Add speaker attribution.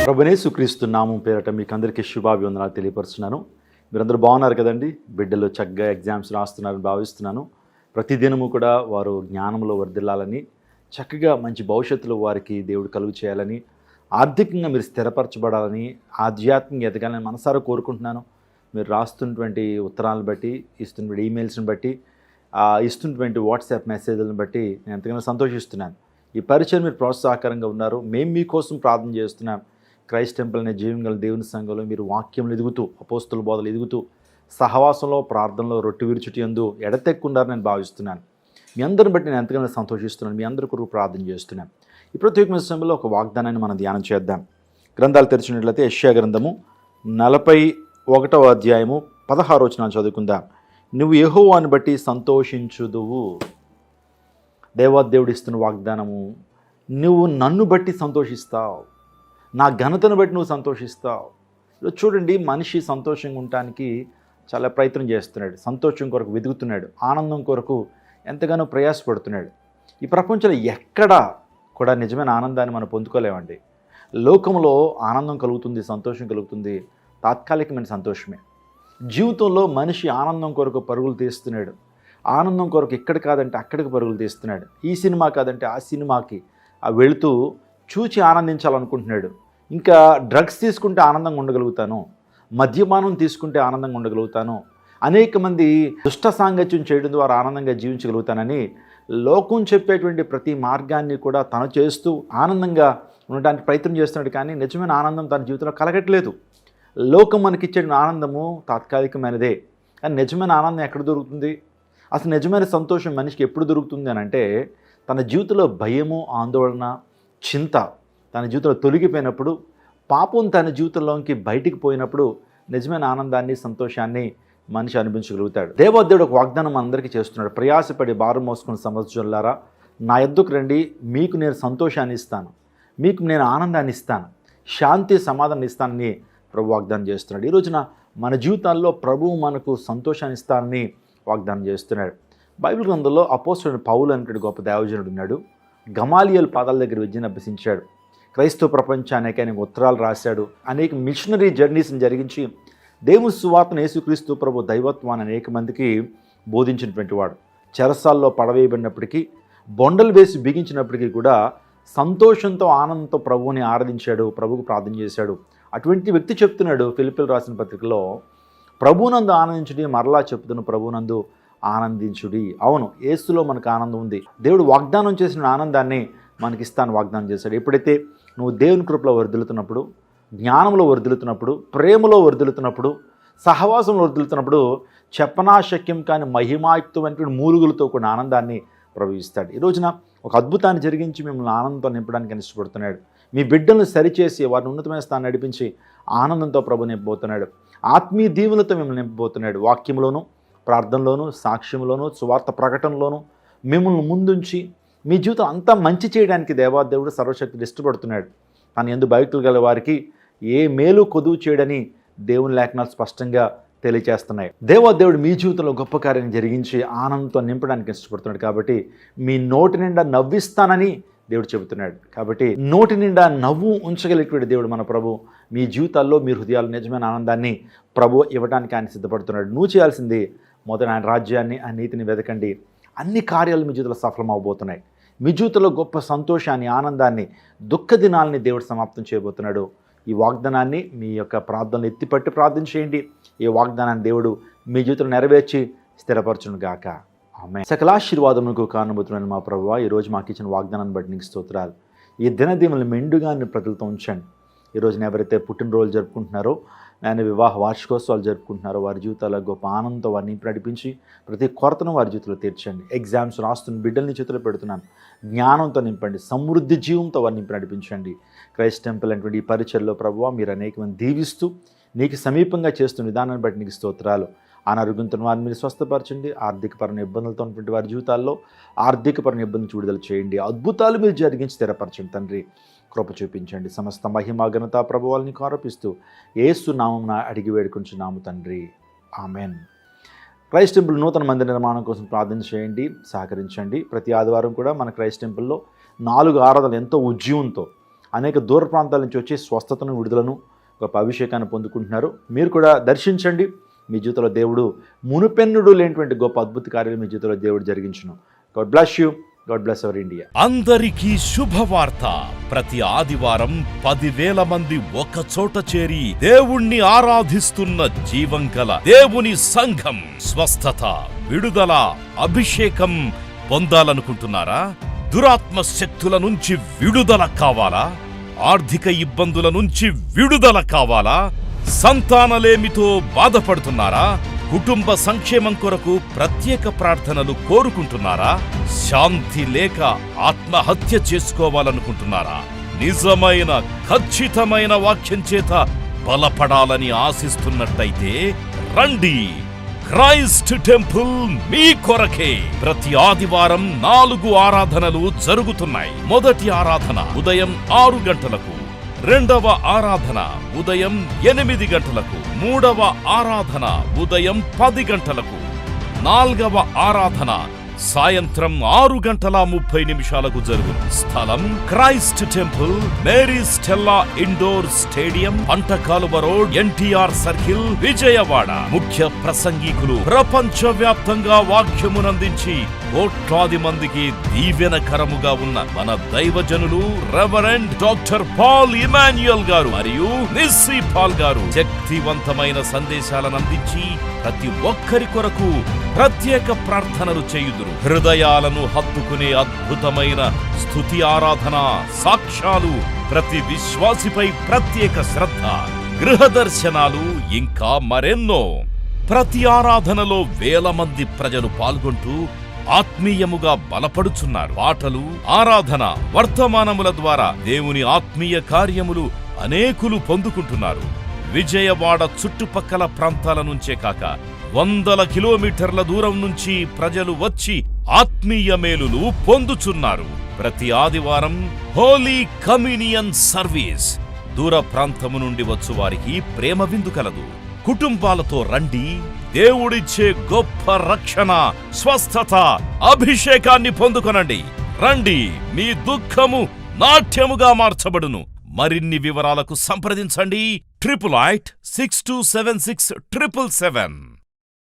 Speaker 1: ప్రభునేసుక్రీస్తు నామం పేరట మీకు అందరికీ శుభాభివందనాలు తెలియపరుస్తున్నాను. మీరందరూ బాగున్నారు కదండి. బిడ్డలు చక్కగా ఎగ్జామ్స్ రాస్తున్నారని భావిస్తున్నాను. ప్రతిదినము కూడా వారు జ్ఞానంలో వర్ధిల్లాలని, చక్కగా మంచి భవిష్యత్తులో వారికి దేవుడు కలుగు చేయాలని, ఆర్థికంగా మీరు స్థిరపరచబడాలని, ఆధ్యాత్మిక ఎదగాలని మనసారా కోరుకుంటున్నాను. మీరు రాస్తున్నటువంటి ఉత్తరాలను బట్టి, ఇస్తున్నటువంటి ఈమెయిల్స్ని బట్టి, ఇస్తున్నటువంటి వాట్సాప్ మెసేజ్లను బట్టి నేను ఎంతగానో సంతోషిస్తున్నాను. ఈ పరిచయం మీరు ప్రోత్సాహకరంగా ఉన్నారు. మేము మీకోసం ప్రార్థన చేస్తున్నాం. క్రైస్ట్ టెంపుల్ అనే జీవంగల దేవుని సంఘంలో మీరు వాక్యంలో ఎదుగుతూ, అపోస్తుల బోధలు ఎదుగుతూ, సహవాసంలో, ప్రార్థనలో, రొట్టె విరుచుటి యందు ఎడతెక్కుండారని నేను భావిస్తున్నాను. మీ అందరిని బట్టి నేను ఎంతగానో సంతోషిస్తున్నాను. మీ అందరి కొరకు ప్రార్థన చేస్తున్నాను. ఈ ప్రత్యేకమైన సమయంలో ఒక వాగ్దానాన్ని మనం ధ్యానం చేద్దాం. గ్రంథాలు తెరిచినట్లయితే యెషయా గ్రంథము 41వ అధ్యాయము 16వ వచనం చదువుకుందాం. నువ్వు యెహోవాను బట్టి సంతోషించుదువు. దేవాదేవుడు ఇస్తున్న వాగ్దానము, నువ్వు నన్ను బట్టి సంతోషిస్తావు, నా ఘనతను బట్టి నువ్వు సంతోషిస్తావు. చూడండి, మనిషి సంతోషంగా ఉండటానికి చాలా ప్రయత్నం చేస్తున్నాడు. సంతోషం కొరకు వెతుకుతున్నాడు. ఆనందం కొరకు ఎంతగానో ప్రయాసపడుతున్నాడు. ఈ ప్రపంచంలో ఎక్కడా కూడా నిజమైన ఆనందాన్ని మనం పొందుకోలేమండి. లోకంలో ఆనందం కలుగుతుంది, సంతోషం కలుగుతుంది, తాత్కాలికమైన సంతోషమే. జీవితంలో మనిషి ఆనందం కొరకు పరుగులు తీస్తున్నాడు. ఆనందం కొరకు ఇక్కడ కాదంటే అక్కడికి పరుగులు తీస్తున్నాడు. ఈ సినిమా కాదంటే ఆ సినిమాకి వెళుతూ చూచి ఆనందించాలనుకుంటున్నాడు. ఇంకా డ్రగ్స్ తీసుకుంటే ఆనందంగా ఉండగలుగుతాను, మద్యపానం తీసుకుంటే ఆనందంగా ఉండగలుగుతాను, అనేక మంది దుష్ట సాంగత్యం చేయడం ద్వారా ఆనందంగా జీవించగలుగుతానని లోకం చెప్పేటువంటి ప్రతి మార్గాన్ని కూడా తను చేస్తూ ఆనందంగా ఉండడానికి ప్రయత్నం చేస్తున్నాడు. కానీ నిజమైన ఆనందం తన జీవితంలో కలగట్లేదు. లోకం మనకిచ్చే ఆనందము తాత్కాలికమైనదే. కానీ నిజమైన ఆనందం ఎక్కడ దొరుకుతుంది? అసలు నిజమైన సంతోషం మనిషికి ఎప్పుడు దొరుకుతుంది అని అంటే, తన జీవితంలో భయము, ఆందోళన, చింత తన జీవితంలో తొలగిపోయినప్పుడు, పాపం తన జీవితంలోకి బయటికి పోయినప్పుడు నిజమైన ఆనందాన్ని, సంతోషాన్ని మనిషి అనిపించగలుగుతాడు. దేవాదేవుడు ఒక వాగ్దానం మనందరికీ చేస్తున్నాడు. ప్రయాసపడి భారం మోసుకున్న సమస్యలారా నా యొద్దకు రండి, మీకు నేను సంతోషాన్ని ఇస్తాను, మీకు నేను ఆనందాన్ని ఇస్తాను, శాంతి సమాధానం ఇస్తానని ప్రభు వాగ్దానం చేస్తున్నాడు. ఈ రోజున మన జీవితాల్లో ప్రభువు మనకు సంతోషాన్ని ఇస్తానని వాగ్దానం చేస్తున్నాడు. బైబిల్ గ్రంథంలో అపోస్తలుడైన పౌలు అనేటువంటి గొప్ప దైవజనుడు ఉన్నాడు. గమాలియల్ పాదాల దగ్గర విద్యను అభ్యసించాడు. క్రైస్తవ ప్రపంచానికి ఆయనకు ఉత్తరాలు రాశాడు. అనేక మిషనరీ జర్నీస్ని జరిగించి దేవుని సువార్తను, యేసుక్రీస్తు ప్రభు దైవత్వాన్ని అనేక మందికి బోధించినటువంటి వాడు. చెరసాల్లో పడవేయబడినప్పటికీ, బొండలు వేసి బిగించినప్పటికీ కూడా సంతోషంతో, ఆనందంతో ప్రభువుని ఆరాధించాడు, ప్రభువుకు ప్రార్థన చేశాడు. అటువంటి వ్యక్తి చెప్తున్నాడు ఫిలిప్పీయులకు రాసిన పత్రికలో, ప్రభువునందు ఆనందించుడి, మరలా చెప్తున్న ప్రభువునందు ఆనందించుడి. అవును, యేసులో మనకు ఆనందం ఉంది. దేవుడు వాగ్దానం చేసిన ఆనందాన్ని మనకిస్తాను వాగ్దానం చేశాడు. ఎప్పుడైతే నువ్వు దేవుని కృపలో వర్ధిల్లుతున్నప్పుడు, జ్ఞానంలో వర్ధిల్లుతున్నప్పుడు, ప్రేమలో వర్ధిల్లుతున్నప్పుడు, సహవాసంలో వర్ధిల్లుతున్నప్పుడు చెప్పనాశక్యం కాని మహిమాయుక్తమైనటువంటి మూలుగులతో కూడిన ఆనందాన్ని ప్రవహిస్తాడు. ఈ రోజున ఒక అద్భుతాన్ని జరిగించి మిమ్మల్ని ఆనందంతో నింపడానికి ఇష్టపడుతున్నాడు. మీ బిడ్డలను సరిచేసి వారిని ఉన్నతమైన స్థానం నడిపించి ఆనందంతో ప్రభు నింపబోతున్నాడు. ఆత్మీయ దీవులతో మిమ్మల్ని నింపబోతున్నాడు. వాక్యంలోను, ప్రార్థనలోను, సాక్ష్యంలోను, సువార్త ప్రకటనలోను మిమ్మల్ని ముందుంచి మీ జీవితం అంతా మంచి చేయడానికి దేవాదేవుడు సర్వశక్తులు ఇష్టపడుతున్నాడు. తను యందు భక్తులు గల వారికి ఏ మేలు కొదువు చేయడని దేవుని లేఖనాలు స్పష్టంగా తెలియచేస్తున్నాయి. దేవాదేవుడు మీ జీవితంలో గొప్ప కార్యాన్ని జరిగించి ఆనందంతో నింపడానికి ఇష్టపడుతున్నాడు. కాబట్టి మీ నోటి నిండా నవ్విస్తానని దేవుడు చెబుతున్నాడు. కాబట్టి నోటి నిండా నవ్వు ఉంచగలిగేటువంటి దేవుడు మన ప్రభు. మీ జీవితాల్లో, మీ హృదయాల్లో నిజమైన ఆనందాన్ని ప్రభు ఇవ్వడానికి ఆయన సిద్ధపడుతున్నాడు. నువ్వు చేయాల్సింది మొదట ఆయన రాజ్యాన్ని, ఆయన నీతిని వెతకండి. అన్ని కార్యాలు మీ జీవితంలో సఫలం అవబోతున్నాయి. మీ జీవితంలో గొప్ప సంతోషాన్ని, ఆనందాన్ని, దుఃఖ దినాల్ని దేవుడు సమాప్తం చేయబోతున్నాడు. ఈ వాగ్దానాన్ని మీ యొక్క ప్రార్థనలు ఎత్తిపట్టి ప్రార్థన చేయండి. ఈ వాగ్దానాన్ని దేవుడు మీ జీవితంలో నెరవేర్చి స్థిరపరచును గాక. ఆమేన్. సకలాశీర్వాదములకు కారణభూతులైన మా ప్రభువా, ఈరోజు మాకు ఇచ్చిన వాగ్దానాన్ని బట్టి నీకు స్తోత్రాలు. ఈ దినదీవులను మెండుగా ప్రజలతో ఉంచండి. ఈరోజున ఎవరైతే పుట్టినరోజు జరుపుకుంటున్నారో, ఆయన వివాహ వార్షికోత్సవాలు జరుపుకుంటున్నారో, వారి జీవితాల్లో గొప్ప ఆనందంతో వారిని నడిపించి ప్రతి కొరతను వారి జీవితంలో తీర్చండి. ఎగ్జామ్స్ రాస్తున్న బిడ్డల్ని చేతుల్లో పెడుతున్నాను. జ్ఞానంతో నింపండి, సమృద్ధి జీవంతో వారిని నడిపించండి. క్రైస్ట్ టెంపుల్ అనేటువంటి ఈ పరిచయలో ప్రభువా, మీరు అనేక మంది దీవిస్తూ నీకు సమీపంగా చేస్తున్న విధానాన్ని బట్టి నీకు స్తోత్రాలు. అనారోగ్యంతో వారిని మీరు స్వస్థపరచండి. ఆర్థికపరమైన ఇబ్బందులతో ఉన్నటువంటి వారి జీవితాల్లో ఆర్థికపరమైన ఇబ్బందులు విడుదల చేయండి. అద్భుతాలు మీరు జరిగించి స్థిరపరచండి తండ్రి. కృప చూపించండి. సమస్త మహిమ ఘనత ప్రభువాల్ని ఆరోపిస్తూ యేసు నామమున అడిగి వేడుకొంచున్నాము తండ్రి. ఆమెన్. క్రైస్ట్ టెంపుల్ నూతన మందిర నిర్మాణం కోసం ప్రార్థన చేయండి, సహకరించండి. ప్రతి ఆదివారం కూడా మన క్రైస్ట్ టెంపుల్లో 4 ఆరాధనలు ఎంతో ఉజ్జీవంతో అనేక దూర ప్రాంతాల నుంచి వచ్చి స్వస్థతను, విడుదలను, గొప్ప అభిషేకాన్ని పొందుకుంటున్నారు. మీరు కూడా దర్శించండి. మీ జీవితంలో దేవుడు మునుపెన్నుడు లేనటువంటి గొప్ప అద్భుత కార్యాలు మీ జీవితంలో దేవుడు జరిగించును. God bless you. God bless our India.
Speaker 2: అందరికీ శుభవార్త. ప్రతి ఆదివారం 10,000 మంది ఒక చోట చేరి దేవుణ్ణి ఆరాధిస్తున్న జీవం గల దేవుని సంఘం. స్వస్థత, విడుదల, అభిషేకం పొందాలనుకుంటున్నారా? దురాత్మ శక్తుల నుంచి విడుదల కావాలా? ఆర్థిక ఇబ్బందుల నుంచి విడుదల కావాలా? సంతానలేమితో బాధపడుతున్నారా? కుటుంబ సంక్షేమం కొరకు ప్రత్యేక ప్రార్థనలు కోరుకుంటున్నారా? శాంతి లేక ఆత్మహత్య చేసుకోవాలనుకుంటున్నారా? నిజమైన ఖచ్చితమైన వాక్యం చేత బలపడాలని ఆశిస్తున్నట్టయితే రండి. క్రైస్ట్ టెంపుల్ మీ కొరకే. ప్రతి ఆదివారం 4 ఆరాధనలు జరుగుతున్నాయి. మొదటి ఆరాధన ఉదయం 6 గంటలకు, రెండవ ఆరాధన ఉదయం 8 గంటలకు, మూడవ ఆరాధన ఉదయం 10 గంటలకు, 4వ ఆరాధన సాయంత్రం 6:30 జరుగును. స్థలం Christ temple, Mary Stella indoor stadium, Pantakaluva road, NTR circle, Vijayawada. ముఖ్య ప్రసంగికులు ప్రపంచ వ్యాప్తంగా వాక్యమునందించి కోట్లాది మందికి దీవెనకరముగా ఉన్న మన దైవజనులు రెవరెండ్ డాక్టర్ పాల్ ఇమాన్యుయల్ గారు మరియు నిస్సీ పాల్ గారు శక్తివంతమైన సందేశాలను అందించి ప్రతి ఒక్కరి కొరకు ప్రత్యేక ప్రార్థనలు చేయుదురు. హృదయాలను హత్తుకునే అద్భుతమైన స్తుతి ఆరాధన సాక్ష్యాలు, ప్రతి విశ్వాసిపై ప్రత్యేక శ్రద్ధ, గృహ దర్శనాలు, ఇంకా మరెన్నో. ప్రతి ఆరాధనలో 1000 మంది ప్రజలు పాల్గొంటూ ఆత్మీయముగా బలపడుచున్నారు. పాటలు, ఆరాధన, వర్తమానముల ద్వారా దేవుని ఆత్మీయ కార్యములు అనేకులు పొందుకుంటున్నారు. విజయవాడ చుట్టుపక్కల ప్రాంతాల నుంచే కాక 100 కిలోమీటర్ల దూరం నుంచి ప్రజలు వచ్చి ఆత్మీయ మేలులు పొందుచున్నారు. ప్రతి ఆదివారం హోలీ కమ్యూనియన్ సర్వీస్. దూర ప్రాంతము నుండి వచ్చు వారికి ప్రేమ విందు కలదు. కుటుంబాలతో రండి. దేవుడిచ్చే గొప్ప రక్షణ, స్వస్థత, అభిషేకాన్ని పొందుకొనండి. రండి, మీ దుఃఖము నాట్యముగా మార్చబడును. మరిన్ని వివరాలకు సంప్రదించండి 88 6276 777.